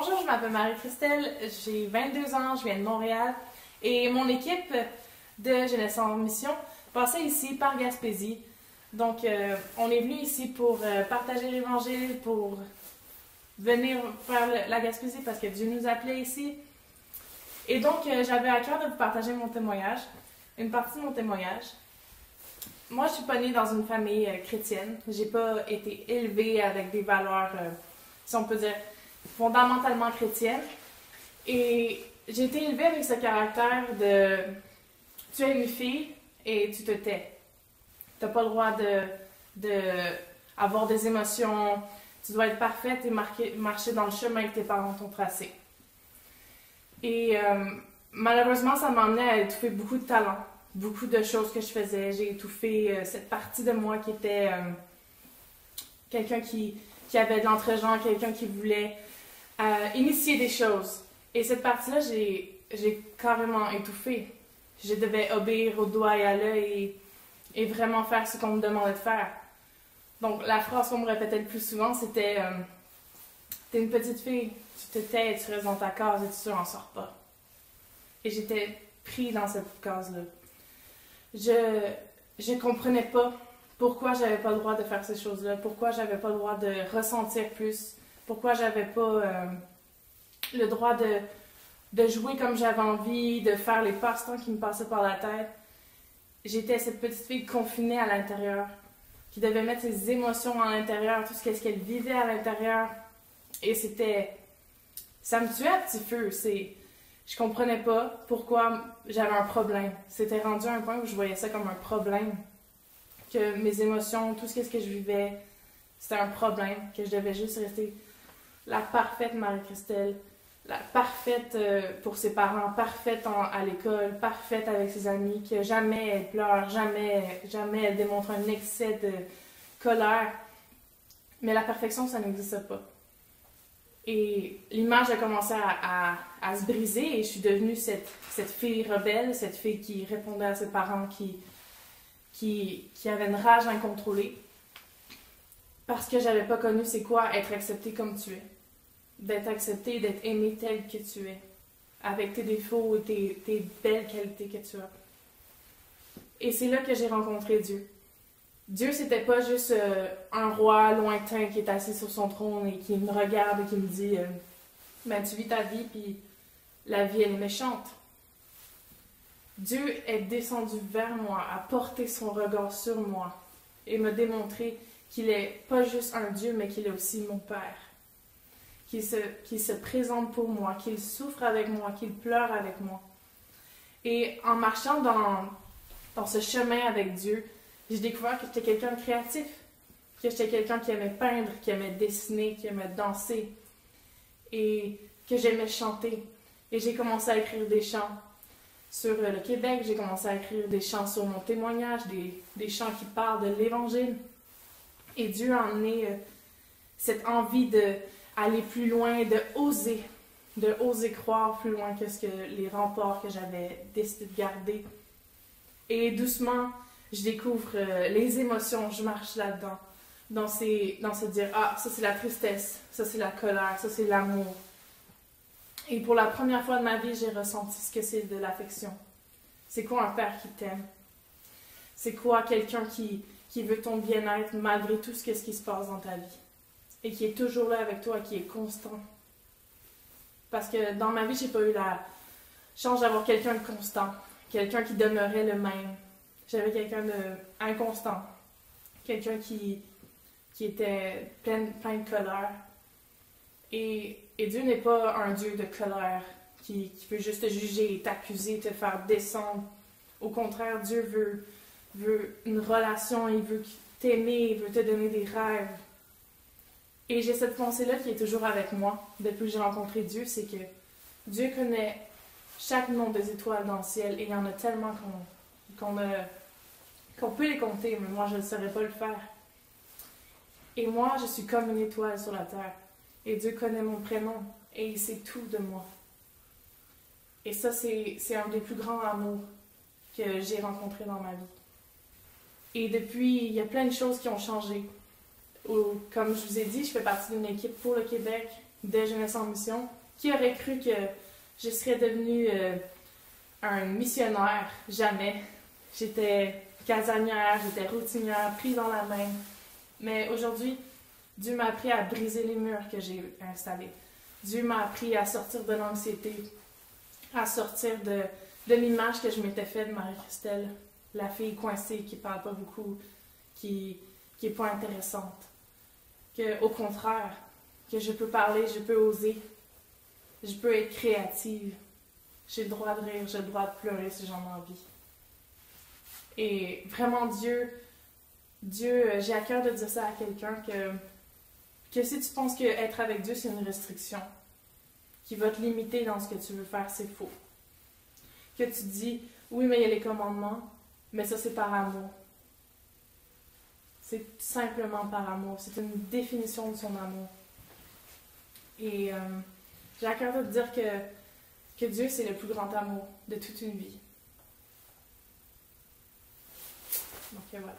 Bonjour, je m'appelle Marie-Christelle, j'ai 22 ans, je viens de Montréal et mon équipe de Jeunesse en Mission passait ici par Gaspésie. Donc, on est venu ici pour partager l'Évangile, pour venir faire la Gaspésie parce que Dieu nous appelait ici. Et donc, j'avais à cœur de vous partager mon témoignage, une partie de mon témoignage. Moi, je suis pas née dans une famille chrétienne. J'ai pas été élevée avec des valeurs, si on peut dire, fondamentalement chrétiennes. Et j'ai été élevée avec ce caractère de tu es une fille et tu te tais. Tu n'as pas le droit de avoir des émotions. Tu dois être parfaite et marcher dans le chemin que tes parents t'ont tracé. Et malheureusement, ça m'a amené à étouffer beaucoup de talents, beaucoup de choses que je faisais. J'ai étouffé cette partie de moi qui était quelqu'un qui avait de l'entre-genre, quelqu'un qui voulait initier des choses. Et cette partie-là, j'ai carrément étouffé. Je devais obéir au doigt et à l'œil et vraiment faire ce qu'on me demandait de faire. Donc, la phrase qu'on me répétait le plus souvent, c'était t'es une petite fille, tu te tais, tu restes dans ta case et tu n'en sors pas. Et j'étais pris dans cette case-là. Je comprenais pas pourquoi j'avais pas le droit de faire ces choses-là, pourquoi j'avais pas le droit de ressentir plus, pourquoi j'avais pas le droit de jouer comme j'avais envie, de faire les passe-temps qui me passaient par la tête. J'étais cette petite fille confinée à l'intérieur, qui devait mettre ses émotions à l'intérieur, tout ce qu'elle vivait à l'intérieur. Et ça me tuait à petit feu. Je comprenais pas pourquoi j'avais un problème. C'était rendu à un point où je voyais ça comme un problème. Que mes émotions, tout ce que je vivais, c'était un problème. Que je devais juste rester la parfaite Marie-Christelle, la parfaite pour ses parents, parfaite à l'école, parfaite avec ses amis, que jamais elle pleure, jamais elle démontre un excès de colère. Mais la perfection, ça n'existe pas. Et l'image a commencé à se briser et je suis devenue cette fille rebelle, cette fille qui répondait à ses parents, qui avait une rage incontrôlée. Parce que j'avais pas connu c'est quoi être acceptée comme tu es. D'être acceptée, d'être aimée telle que tu es. Avec tes défauts et tes belles qualités que tu as. Et c'est là que j'ai rencontré Dieu. Dieu, c'était pas juste un roi lointain qui est assis sur son trône et qui me regarde et qui me dit ben, tu vis ta vie, puis la vie, elle est méchante. Dieu est descendu vers moi, a porté son regard sur moi et m'a démontré qu'il est pas juste un Dieu, mais qu'il est aussi mon Père. Qu'il se présente pour moi, qu'il souffre avec moi, qu'il pleure avec moi. Et en marchant dans ce chemin avec Dieu, j'ai découvert que j'étais quelqu'un de créatif, que j'étais quelqu'un qui aimait peindre, qui aimait dessiner, qui aimait danser et que j'aimais chanter. Et j'ai commencé à écrire des chants sur le Québec, j'ai commencé à écrire des chants sur mon témoignage, des chants qui parlent de l'Évangile. Et Dieu a emmené cette envie d'aller plus loin, de oser croire plus loin que les remparts que j'avais décidé de garder. Et doucement, je découvre les émotions, je marche là-dedans, dans se dire, ah, ça c'est la tristesse, ça c'est la colère, ça c'est l'amour. Et pour la première fois de ma vie, j'ai ressenti ce que c'est de l'affection. C'est quoi un père qui t'aime? C'est quoi quelqu'un qui veut ton bien-être malgré tout ce qui se passe dans ta vie? Et qui est toujours là avec toi, qui est constant. Parce que dans ma vie, j'ai pas eu la chance d'avoir quelqu'un de constant, quelqu'un qui demeurait le même. J'avais quelqu'un d'inconstant, quelqu'un qui était plein de colère. Et Dieu n'est pas un Dieu de colère qui veut juste te juger, t'accuser, te faire descendre. Au contraire, Dieu veut une relation, il veut t'aimer, il veut te donner des rêves. Et j'ai cette pensée-là qui est toujours avec moi depuis que j'ai rencontré Dieu, c'est que Dieu connaît chaque nom des étoiles dans le ciel et il y en a tellement qu'on peut les compter, mais moi je ne saurais pas le faire. Et moi, je suis comme une étoile sur la terre. Et Dieu connaît mon prénom et il sait tout de moi. Et ça, c'est un des plus grands amours que j'ai rencontrés dans ma vie. Et depuis, il y a plein de choses qui ont changé. Comme je vous ai dit, je fais partie d'une équipe pour le Québec. de Jeunesse en Mission. Qui aurait cru que je serais devenue un missionnaire? Jamais. J'étais casanière, j'étais routinière, prise dans la main. Mais aujourd'hui, Dieu m'a appris à briser les murs que j'ai installés. Dieu m'a appris à sortir de l'anxiété, à sortir de l'image que je m'étais faite de Marie-Christelle, la fille coincée qui parle pas beaucoup, qui est pas intéressante. Que, au contraire, que je peux parler, je peux oser, je peux être créative. J'ai le droit de rire, j'ai le droit de pleurer si j'en ai envie. Et vraiment, Dieu, j'ai à cœur de dire ça à quelqu'un que si tu penses qu'être avec Dieu, c'est une restriction, qui va te limiter dans ce que tu veux faire, c'est faux. Que tu dis, oui, mais il y a les commandements, mais ça, c'est par amour. C'est simplement par amour. C'est une définition de son amour. Et j'ai à cœur de te dire que Dieu, c'est le plus grand amour de toute une vie. Donc voilà.